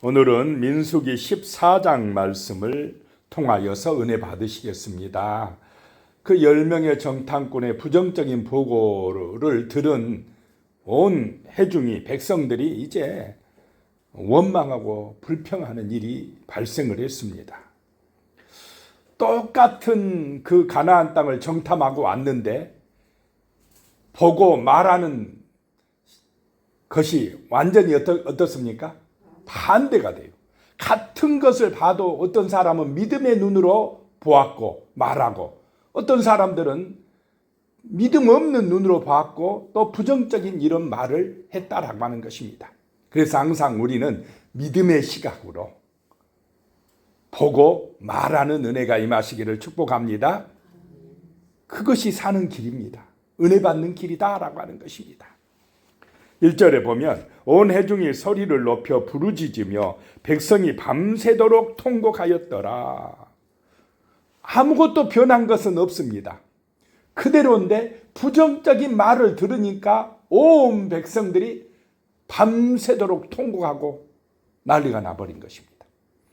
오늘은 민수기 14장 말씀을 통하여서 은혜 받으시겠습니다. 그 10명의 정탐꾼의 부정적인 보고를 들은 온 회중이 백성들이 이제 원망하고 불평하는 일이 발생을 했습니다. 똑같은 그 가나안 땅을 정탐하고 왔는데 보고 말하는 것이 완전히 어떻습니까? 반대가 돼요. 같은 것을 봐도 어떤 사람은 믿음의 눈으로 보았고 말하고, 어떤 사람들은 믿음 없는 눈으로 보았고 또 부정적인 이런 말을 했다라고 하는 것입니다. 그래서 항상 우리는 믿음의 시각으로 보고 말하는 은혜가 임하시기를 축복합니다. 그것이 사는 길입니다. 은혜 받는 길이다라고 하는 것입니다. 1절에 보면 온 회중이 소리를 높여 부르짖으며 백성이 밤새도록 통곡하였더라. 아무것도 변한 것은 없습니다. 그대로인데 부정적인 말을 들으니까 온 백성들이 밤새도록 통곡하고 난리가 나버린 것입니다.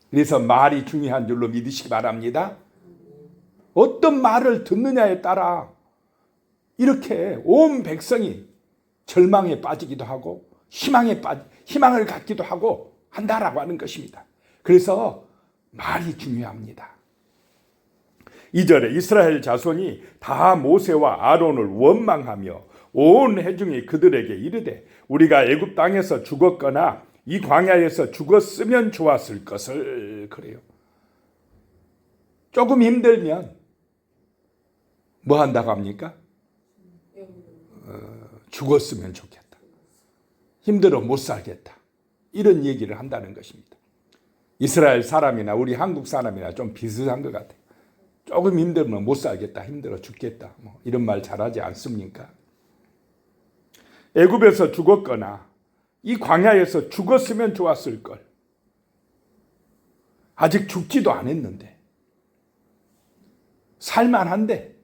그래서 말이 중요한 줄로 믿으시기 바랍니다. 어떤 말을 듣느냐에 따라 이렇게 온 백성이 절망에 빠지기도 하고 희망을 갖기도 하고 한다라고 하는 것입니다. 그래서 말이 중요합니다. 2절에 이스라엘 자손이 다 모세와 아론을 원망하며 온 회중이 그들에게 이르되 우리가 애굽 땅에서 죽었거나 이 광야에서 죽었으면 좋았을 것을. 그래요. 조금 힘들면 뭐 한다고 합니까? 죽었으면 좋겠다. 힘들어 못 살겠다. 이런 얘기를 한다는 것입니다. 이스라엘 사람이나 우리 한국 사람이나 좀 비슷한 것 같아요. 조금 힘들면 못 살겠다. 힘들어 죽겠다. 뭐 이런 말 잘하지 않습니까? 애굽에서 죽었거나 이 광야에서 죽었으면 좋았을 걸. 아직 죽지도 않았는데 살만한데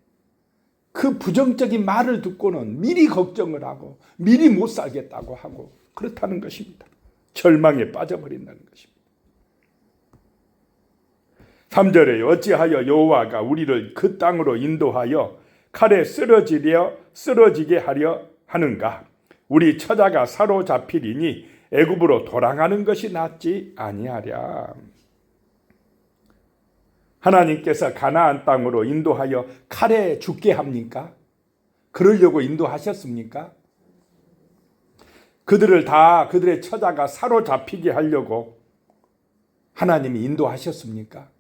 그 부정적인 말을 듣고는 미리 걱정을 하고 미리 못 살겠다고 하고 그렇다는 것입니다. 절망에 빠져버린다는 것입니다. 3절에 어찌하여 여호와가 우리를 그 땅으로 인도하여 칼에 쓰러지게 하려 하는가? 우리 처자가 사로잡히리니 애굽으로 돌아가는 것이 낫지 아니하랴. 하나님께서 가나안 땅으로 인도하여 칼에 죽게 합니까? 그러려고 인도하셨습니까? 그들의 처자가 사로잡히게 하려고 하나님이 인도하셨습니까?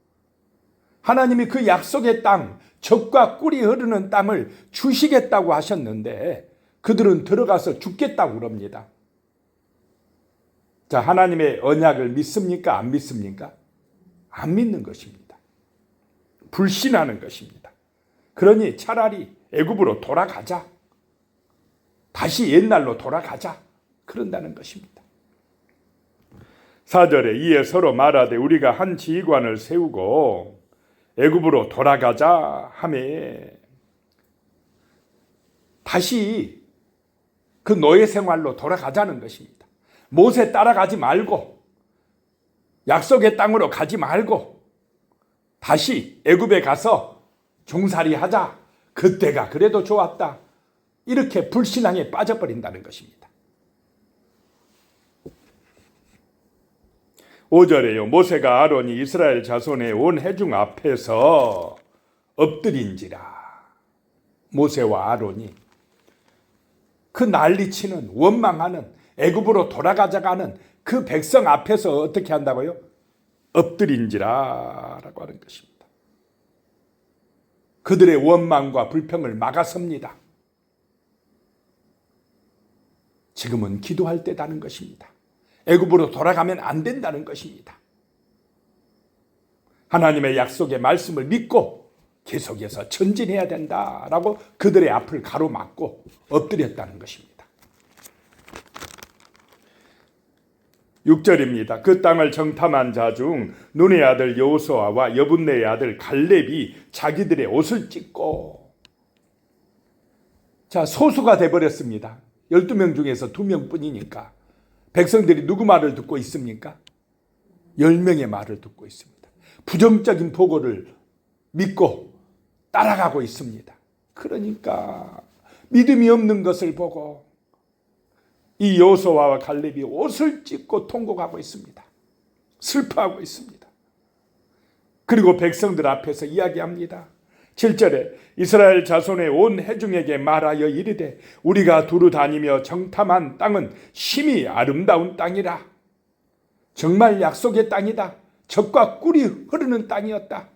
하나님이 그 약속의 땅, 젖과 꿀이 흐르는 땅을 주시겠다고 하셨는데 그들은 들어가서 죽겠다고 그럽니다. 자, 하나님의 언약을 믿습니까? 안 믿습니까? 안 믿는 것입니다. 불신하는 것입니다. 그러니 차라리 애굽으로 돌아가자. 다시 옛날로 돌아가자. 그런다는 것입니다. 4절에 이에 서로 말하되 우리가 한 지휘관을 세우고 애굽으로 돌아가자 하매 다시 그 노예 생활로 돌아가자는 것입니다. 모세 따라가지 말고 약속의 땅으로 가지 말고 다시 애굽에 가서 종살이 하자. 그때가 그래도 좋았다. 이렇게 불신앙에 빠져버린다는 것입니다. 5절에요. 모세가 아론이 이스라엘 자손의 온 회중 앞에서 엎드린지라. 모세와 아론이 그 난리치는 원망하는 애굽으로 돌아가자고 하는 그 백성 앞에서 어떻게 한다고요? 엎드린지라 라고 하는 것입니다. 그들의 원망과 불평을 막아섭니다. 지금은 기도할 때다는 것입니다. 애굽으로 돌아가면 안 된다는 것입니다. 하나님의 약속의 말씀을 믿고 계속해서 전진해야 된다라고 그들의 앞을 가로막고 엎드렸다는 것입니다. 6절입니다. 그 땅을 정탐한 자 중 눈의 아들 여호수아와 여분네의 아들 갈렙이 자기들의 옷을 찢고, 자, 소수가 돼버렸습니다. 12명 중에서 2명뿐이니까 백성들이 누구 말을 듣고 있습니까? 10명의 말을 듣고 있습니다. 부정적인 보고를 믿고 따라가고 있습니다. 그러니까 믿음이 없는 것을 보고 이 여호수아와 갈렙이 옷을 찢고 통곡하고 있습니다. 슬퍼하고 있습니다. 그리고 백성들 앞에서 이야기합니다. 7절에 이스라엘 자손의 온 회중에게 말하여 이르되 우리가 두루 다니며 정탐한 땅은 심히 아름다운 땅이라. 정말 약속의 땅이다. 젖과 꿀이 흐르는 땅이었다.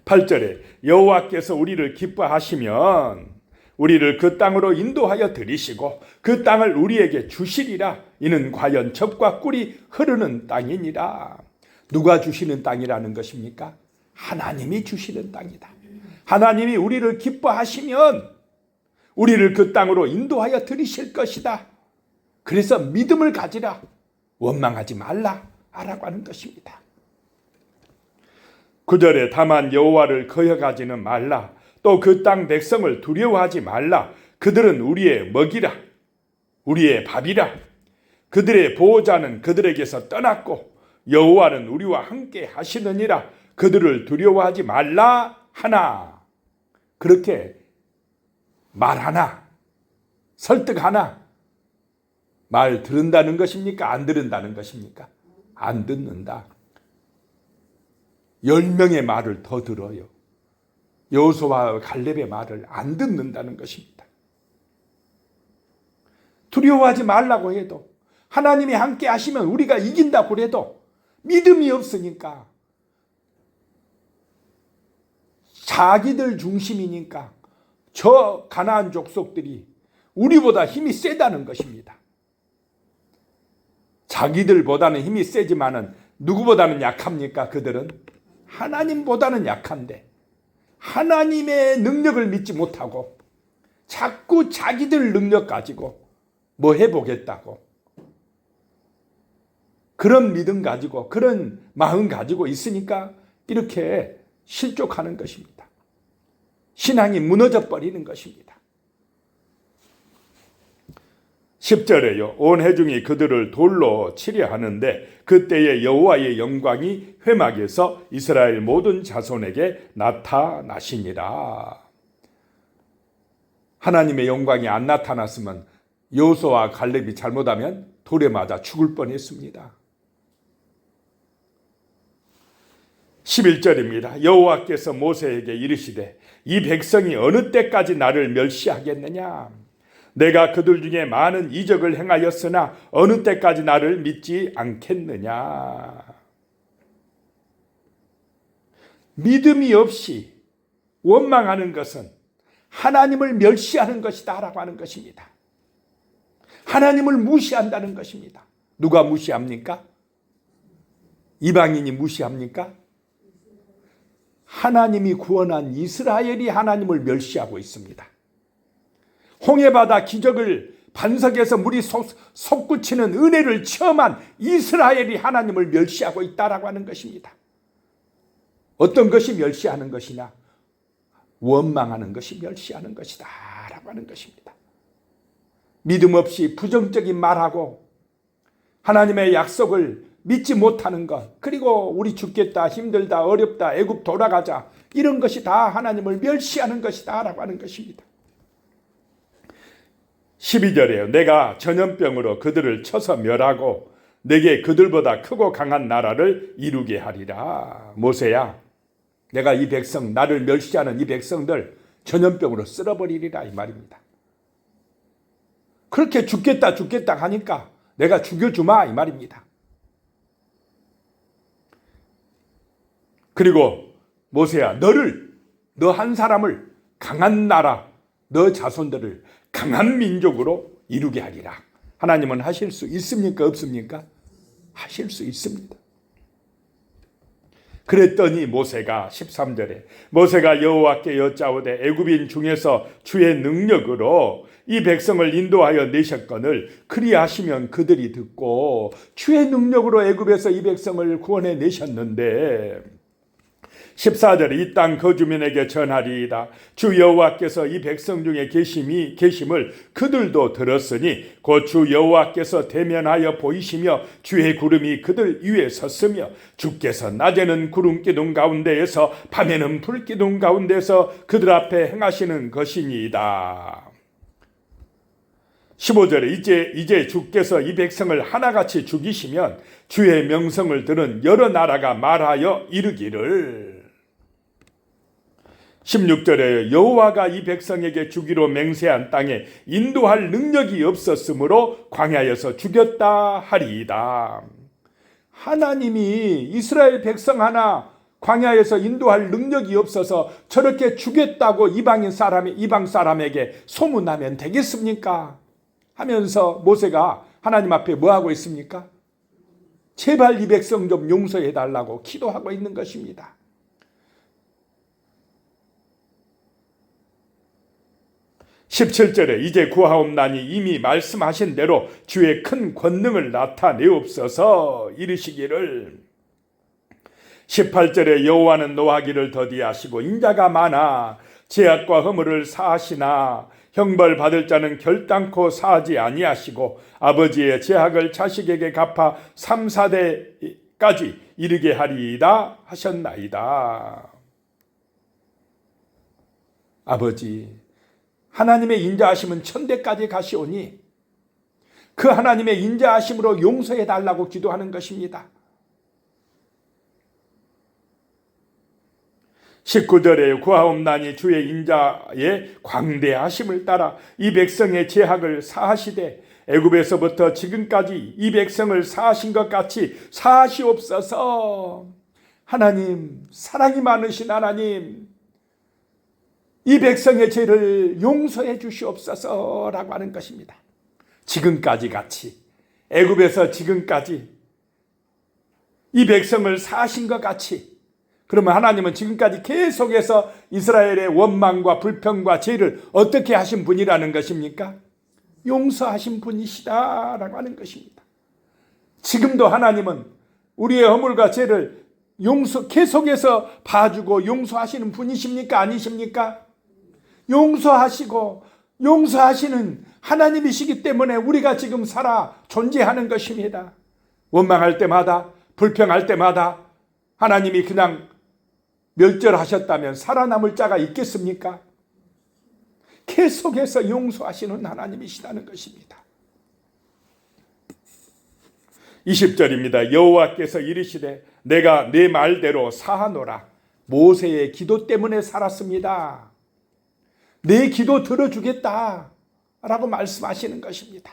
8절에 여호와께서 우리를 기뻐하시면 우리를 그 땅으로 인도하여 들이시고 그 땅을 우리에게 주시리라. 이는 과연 젖과 꿀이 흐르는 땅이니라. 누가 주시는 땅이라는 것입니까? 하나님이 주시는 땅이다. 하나님이 우리를 기뻐하시면 우리를 그 땅으로 인도하여 들이실 것이다. 그래서 믿음을 가지라. 원망하지 말라. 라고 하는 것입니다. 9절에 다만 여호와를 거역하지는 말라. 또 그 땅 백성을 두려워하지 말라. 그들은 우리의 먹이라. 우리의 밥이라. 그들의 보호자는 그들에게서 떠났고 여호와는 우리와 함께 하시느니라. 그들을 두려워하지 말라 하나. 그렇게 말하나 설득하나 말 들은다는 것입니까? 안 들은다는 것입니까? 안 듣는다. 10명의 말을 더 들어요. 여호수아와 갈렙의 말을 안 듣는다는 것입니다. 두려워하지 말라고 해도 하나님이 함께 하시면 우리가 이긴다고 해도 믿음이 없으니까 자기들 중심이니까 저 가나안 족속들이 우리보다 힘이 세다는 것입니다. 자기들보다는 힘이 세지만은 누구보다는 약합니까? 그들은 하나님보다는 약한데 하나님의 능력을 믿지 못하고 자꾸 자기들 능력 가지고 뭐 해보겠다고 그런 믿음 가지고 그런 마음 가지고 있으니까 이렇게 실족하는 것입니다. 신앙이 무너져 버리는 것입니다. 10절에요. 온 회중이 그들을 돌로 치려 하는데 그때에 여호와의 영광이 회막에서 이스라엘 모든 자손에게 나타나시니라. 하나님의 영광이 안 나타났으면 여호수아와 갈렙이 잘못하면 돌에 맞아 죽을 뻔했습니다. 11절입니다. 여호와께서 모세에게 이르시되 이 백성이 어느 때까지 나를 멸시하겠느냐. 내가 그들 중에 많은 이적을 행하였으나 어느 때까지 나를 믿지 않겠느냐. 믿음이 없이 원망하는 것은 하나님을 멸시하는 것이다 라고 하는 것입니다. 하나님을 무시한다는 것입니다. 누가 무시합니까? 이방인이 무시합니까? 하나님이 구원한 이스라엘이 하나님을 멸시하고 있습니다. 홍해바다 기적을 반석에서 물이 솟구치는 은혜를 체험한 이스라엘이 하나님을 멸시하고 있다라고 하는 것입니다. 어떤 것이 멸시하는 것이냐? 원망하는 것이 멸시하는 것이다 라고 하는 것입니다. 믿음 없이 부정적인 말하고 하나님의 약속을 믿지 못하는 것, 그리고 우리 죽겠다, 힘들다, 어렵다, 애굽 돌아가자, 이런 것이 다 하나님을 멸시하는 것이다 라고 하는 것입니다. 12절에요. 내가 전염병으로 그들을 쳐서 멸하고 내게 그들보다 크고 강한 나라를 이루게 하리라. 모세야, 내가 이 백성, 나를 멸시하는 이 백성들 전염병으로 쓸어버리리라 이 말입니다. 그렇게 죽겠다 하니까 내가 죽여주마 이 말입니다. 그리고 모세야, 너 한 사람을 강한 나라, 너 자손들을 강한 민족으로 이루게 하리라. 하나님은 하실 수 있습니까? 없습니까? 하실 수 있습니다. 그랬더니 모세가 13절에 모세가 여호와께 여짜오되 애굽인 중에서 주의 능력으로 이 백성을 인도하여 내셨거늘 그리하시면 그들이 듣고 주의 능력으로 애굽에서 이 백성을 구원해 내셨는데 14절에 이 땅 거주민에게 전하리이다. 주 여호와께서 이 백성 중에 계심을 그들도 들었으니 곧 주 여호와께서 대면하여 보이시며 주의 구름이 그들 위에 섰으며 주께서 낮에는 구름 기둥 가운데에서 밤에는 불 기둥 가운데서 그들 앞에 행하시는 것이니이다. 15절에 이제 주께서 이 백성을 하나같이 죽이시면 주의 명성을 들은 여러 나라가 말하여 이르기를. 16절에 여호와가 이 백성에게 주기로 맹세한 땅에 인도할 능력이 없었으므로 광야에서 죽였다 하리이다. 하나님이 이스라엘 백성 하나 광야에서 인도할 능력이 없어서 저렇게 죽였다고 이방 사람에게 소문나면 되겠습니까? 하면서 모세가 하나님 앞에 뭐 하고 있습니까? 제발 이 백성 좀 용서해 달라고 기도하고 있는 것입니다. 17절에 이제 구하옵나니 이미 말씀하신 대로 주의 큰 권능을 나타내옵소서 이르시기를. 18절에 여호와는 노하기를 더디하시고 인자가 많아 죄악과 허물을 사하시나 형벌 받을 자는 결단코 사하지 아니하시고 아버지의 죄악을 자식에게 갚아 3, 4대까지 이르게 하리이다 하셨나이다. 아버지, 하나님의 인자하심은 천대까지 가시오니 그 하나님의 인자하심으로 용서해 달라고 기도하는 것입니다. 19절에 구하옵나니 주의 인자의 광대하심을 따라 이 백성의 죄악을 사하시되 애굽에서부터 지금까지 이 백성을 사하신 것 같이 사하시옵소서. 하나님, 사랑이 많으신 하나님, 이 백성의 죄를 용서해 주시옵소서라고 하는 것입니다. 지금까지 같이 애굽에서 지금까지 이 백성을 사하신 것 같이, 그러면 하나님은 지금까지 계속해서 이스라엘의 원망과 불평과 죄를 어떻게 하신 분이라는 것입니까? 용서하신 분이시다라고 하는 것입니다. 지금도 하나님은 우리의 허물과 죄를 계속해서 봐주고 용서하시는 분이십니까? 아니십니까? 용서하시고 용서하시는 하나님이시기 때문에 우리가 지금 살아 존재하는 것입니다. 원망할 때마다, 불평할 때마다 하나님이 그냥 멸절하셨다면 살아남을 자가 있겠습니까? 계속해서 용서하시는 하나님이시다는 것입니다. 20절입니다. 여호와께서 이르시되 내가 내 말대로 사하노라. 모세의 기도 때문에 살았습니다. 내 기도 들어주겠다 라고 말씀하시는 것입니다.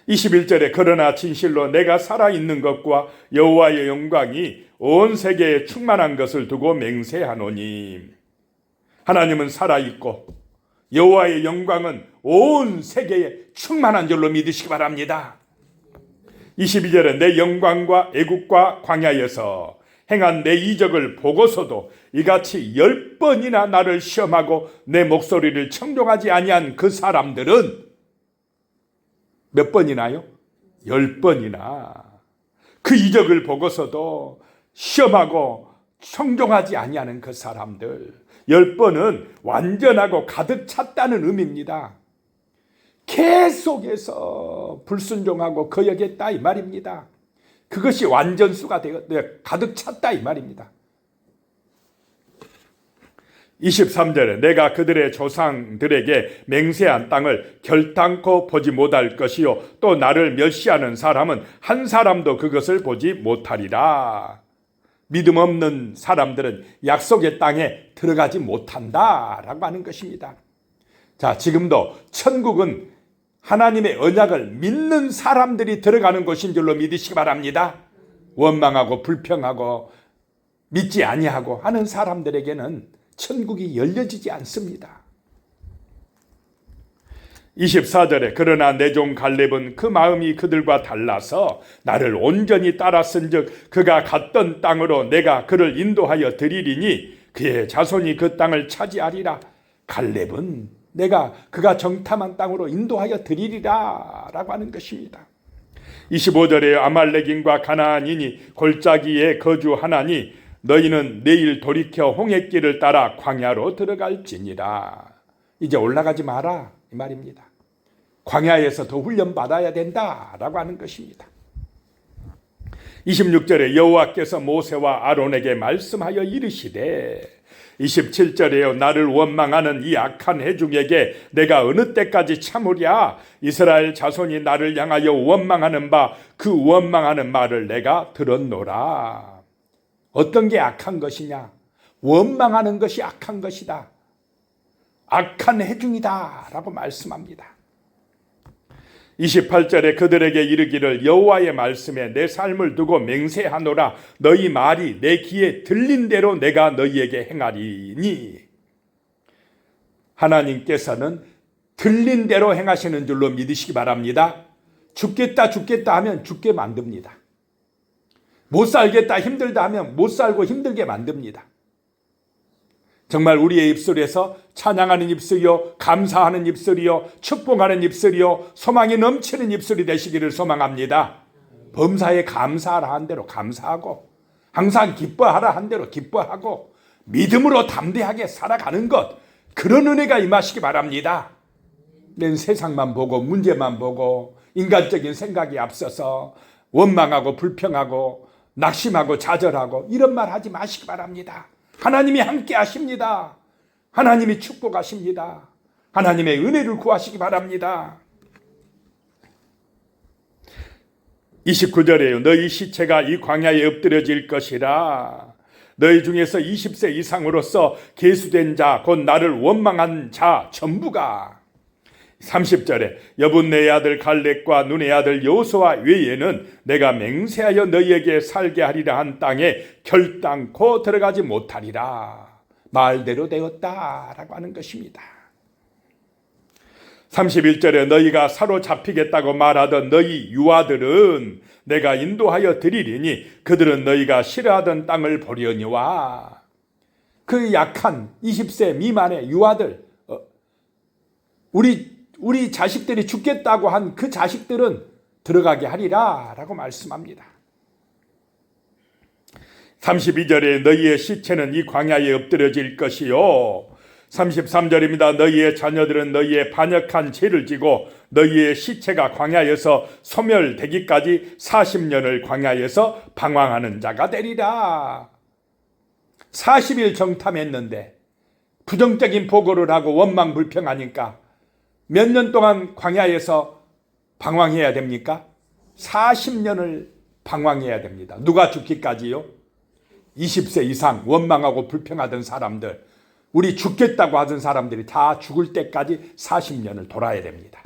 21절에 그러나 진실로 내가 살아있는 것과 여호와의 영광이 온 세계에 충만한 것을 두고 맹세하노니. 하나님은 살아있고 여호와의 영광은 온 세계에 충만한 줄로 믿으시기 바랍니다. 22절에 내 영광과 애국과 광야에서 행한 내 이적을 보고서도 이같이 10번이나 나를 시험하고 내 목소리를 청종하지 아니한 그 사람들은 몇 번이나요? 10번이나 그 이적을 보고서도 시험하고 청종하지 아니하는 그 사람들, 10번은 완전하고 가득 찼다는 의미입니다. 계속해서 불순종하고 거역했다 이 말입니다. 그것이 완전수가 되어 가득 찼다 이 말입니다. 23절에 내가 그들의 조상들에게 맹세한 땅을 결단코 보지 못할 것이요 또 나를 멸시하는 사람은 한 사람도 그것을 보지 못하리라. 믿음 없는 사람들은 약속의 땅에 들어가지 못한다라고 하는 것입니다. 자, 지금도 천국은 하나님의 언약을 믿는 사람들이 들어가는 곳인 줄로 믿으시기 바랍니다. 원망하고 불평하고 믿지 아니하고 하는 사람들에게는 천국이 열려지지 않습니다. 24절에 그러나 내 종 갈렙은 그 마음이 그들과 달라서 나를 온전히 따랐은즉 그가 갔던 땅으로 내가 그를 인도하여 드리리니 그의 자손이 그 땅을 차지하리라. 갈렙은 그가 정탐한 땅으로 인도하여 드리리라 라고 하는 것입니다. 25절에 아말렉인과 가나안인이 골짜기에 거주하나니 너희는 내일 돌이켜 홍해길을 따라 광야로 들어갈지니라. 이제 올라가지 마라 이 말입니다. 광야에서 더 훈련받아야 된다라고 하는 것입니다. 26절에 여호와께서 모세와 아론에게 말씀하여 이르시되 27절에요. 나를 원망하는 이 악한 회중에게 내가 어느 때까지 참으랴. 이스라엘 자손이 나를 향하여 원망하는 바 그 원망하는 말을 내가 들었노라. 어떤 게 악한 것이냐? 원망하는 것이 악한 것이다. 악한 회중이다 라고 말씀합니다. 28절에 그들에게 이르기를 여호와의 말씀에 내 삶을 두고 맹세하노라. 너희 말이 내 귀에 들린 대로 내가 너희에게 행하리니. 하나님께서는 들린 대로 행하시는 줄로 믿으시기 바랍니다. 죽겠다 하면 죽게 만듭니다. 못 살겠다 힘들다 하면 못 살고 힘들게 만듭니다. 정말 우리의 입술에서 찬양하는 입술이요, 감사하는 입술이요, 축복하는 입술이요, 소망이 넘치는 입술이 되시기를 소망합니다. 범사에 감사하라 한 대로 감사하고 항상 기뻐하라 한 대로 기뻐하고 믿음으로 담대하게 살아가는 것, 그런 은혜가 임하시기 바랍니다. 내 세상만 보고 문제만 보고 인간적인 생각이 앞서서 원망하고 불평하고 낙심하고 좌절하고 이런 말 하지 마시기 바랍니다. 하나님이 함께 하십니다. 하나님이 축복하십니다. 하나님의 은혜를 구하시기 바랍니다. 29절에요. 너희 시체가 이 광야에 엎드려질 것이라. 너희 중에서 20세 이상으로서 계수된 자 곧 나를 원망한 자 전부가. 30절에 여분네의 아들 갈렙과 눈의 아들 여호수아 외에는 내가 맹세하여 너희에게 살게 하리라 한 땅에 결단코 들어가지 못하리라. 말대로 되었다라고 하는 것입니다. 31절에 너희가 사로잡히겠다고 말하던 너희 유아들은 내가 인도하여 드리리니 그들은 너희가 싫어하던 땅을 보려니와. 그 약한 20세 미만의 유아들, 우리 자식들이 죽겠다고 한 그 자식들은 들어가게 하리라 라고 말씀합니다. 32절에 너희의 시체는 이 광야에 엎드려질 것이요. 33절입니다. 너희의 자녀들은 너희의 반역한 죄를 지고 너희의 시체가 광야에서 소멸되기까지 40년을 광야에서 방황하는 자가 되리라. 40일 정탐했는데 부정적인 보고를 하고 원망 불평하니까 몇 년 동안 광야에서 방황해야 됩니까? 40년을 방황해야 됩니다. 누가 죽기까지요? 20세 이상 원망하고 불평하던 사람들, 우리 죽겠다고 하던 사람들이 다 죽을 때까지 40년을 돌아야 됩니다.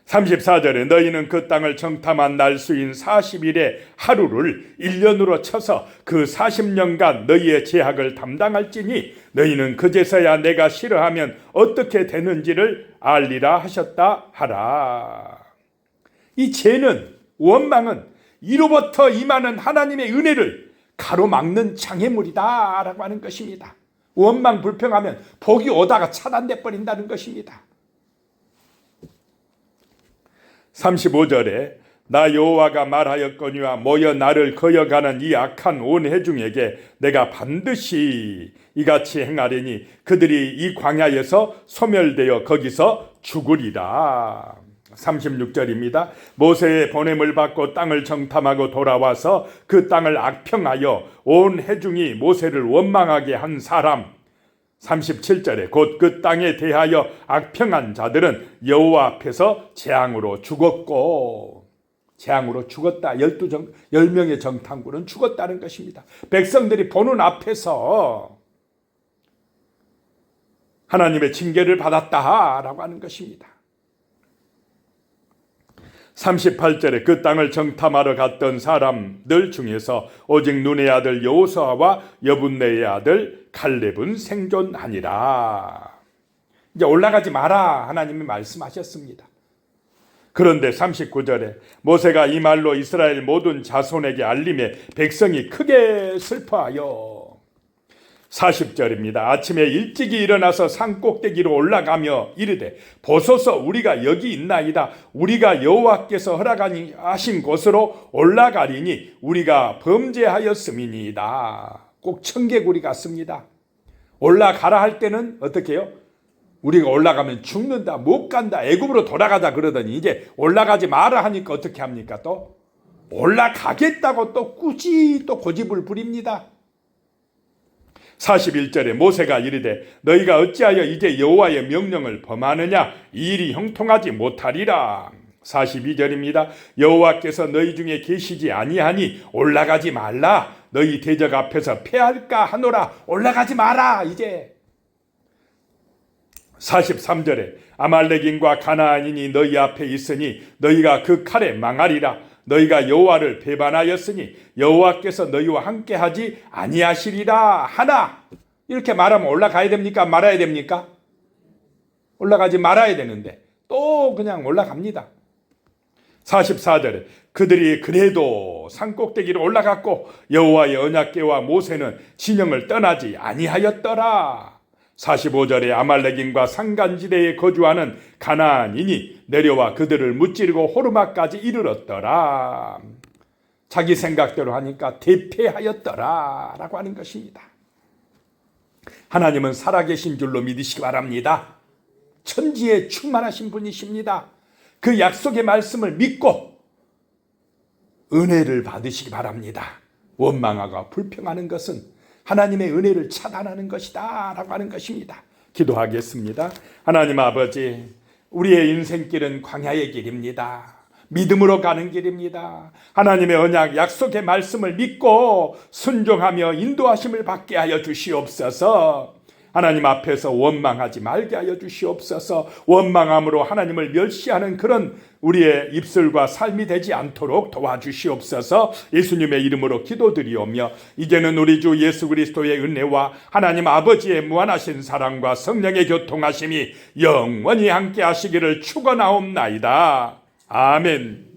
34절에 너희는 그 땅을 정탐한 날수인 40일의 하루를 1년으로 쳐서 그 40년간 너희의 죄악을 담당할지니 너희는 그제서야 내가 싫어하면 어떻게 되는지를 알리라 하셨다 하라. 이 죄는, 원망은 이로부터 임하는 하나님의 은혜를 가로막는 장애물이다 라고 하는 것입니다. 원망 불평하면 복이 오다가 차단돼 버린다는 것입니다. 35절에 나 여호와가 말하였거니와 모여 나를 거역하는 이 악한 온 회중에게 내가 반드시 이같이 행하리니 그들이 이 광야에서 소멸되어 거기서 죽으리라. 36절입니다. 모세의 보냄을 받고 땅을 정탐하고 돌아와서 그 땅을 악평하여 온 회중이 모세를 원망하게 한 사람. 37절에 곧 그 땅에 대하여 악평한 자들은 여호와 앞에서 재앙으로 죽었고, 재앙으로 죽었다. 10명의 정탐꾼은 죽었다는 것입니다. 백성들이 보는 앞에서 하나님의 징계를 받았다라고 하는 것입니다. 38절에 그 땅을 정탐하러 갔던 사람들 중에서 오직 눈의 아들 여호수아와 여분네의 아들 갈렙은 생존하니라. 이제 올라가지 마라 하나님이 말씀하셨습니다. 그런데 39절에 모세가 이 말로 이스라엘 모든 자손에게 알림해 백성이 크게 슬퍼하여 40절입니다. 아침에 일찍이 일어나서 산꼭대기로 올라가며 이르되 보소서 우리가 여기 있나이다. 우리가 여호와께서 허락하신 곳으로 올라가리니 우리가 범죄하였음이니이다. 꼭 청개구리 같습니다. 올라가라 할 때는 어떻게 해요? 우리가 올라가면 죽는다, 못 간다, 애굽으로 돌아가자 그러더니 이제 올라가지 마라 하니까 어떻게 합니까? 또 올라가겠다고 또 굳이 또 고집을 부립니다. 41절에 모세가 이르되 너희가 어찌하여 이제 여호와의 명령을 범하느냐? 이 일이 형통하지 못하리라. 42절입니다. 여호와께서 너희 중에 계시지 아니하니 올라가지 말라. 너희 대적 앞에서 패할까 하노라. 올라가지 마라 이제. 43절에 아말렉인과 가나안인이 너희 앞에 있으니 너희가 그 칼에 망하리라. 너희가 여호와를 배반하였으니 여호와께서 너희와 함께하지 아니하시리라 하나. 이렇게 말하면 올라가야 됩니까? 말아야 됩니까? 올라가지 말아야 되는데 또 그냥 올라갑니다. 44절에 그들이 그래도 산꼭대기로 올라갔고 여호와의 언약궤와 모세는 진영을 떠나지 아니하였더라. 45절에 아말렉인과 산간지대에 거주하는 가나안인이 내려와 그들을 무찌르고 호르마까지 이르렀더라. 자기 생각대로 하니까 대패하였더라 라고 하는 것입니다. 하나님은 살아계신 줄로 믿으시기 바랍니다. 천지에 충만하신 분이십니다. 그 약속의 말씀을 믿고 은혜를 받으시기 바랍니다. 원망하고 불평하는 것은 하나님의 은혜를 차단하는 것이다 라고 하는 것입니다. 기도하겠습니다. 하나님 아버지, 우리의 인생길은 광야의 길입니다. 믿음으로 가는 길입니다. 하나님의 언약 약속의 말씀을 믿고 순종하며 인도하심을 받게 하여 주시옵소서. 하나님 앞에서 원망하지 말게 하여 주시옵소서. 원망함으로 하나님을 멸시하는 그런 우리의 입술과 삶이 되지 않도록 도와주시옵소서. 예수님의 이름으로 기도드리오며 이제는 우리 주 예수 그리스도의 은혜와 하나님 아버지의 무한하신 사랑과 성령의 교통하심이 영원히 함께 하시기를 축원하옵나이다. 아멘.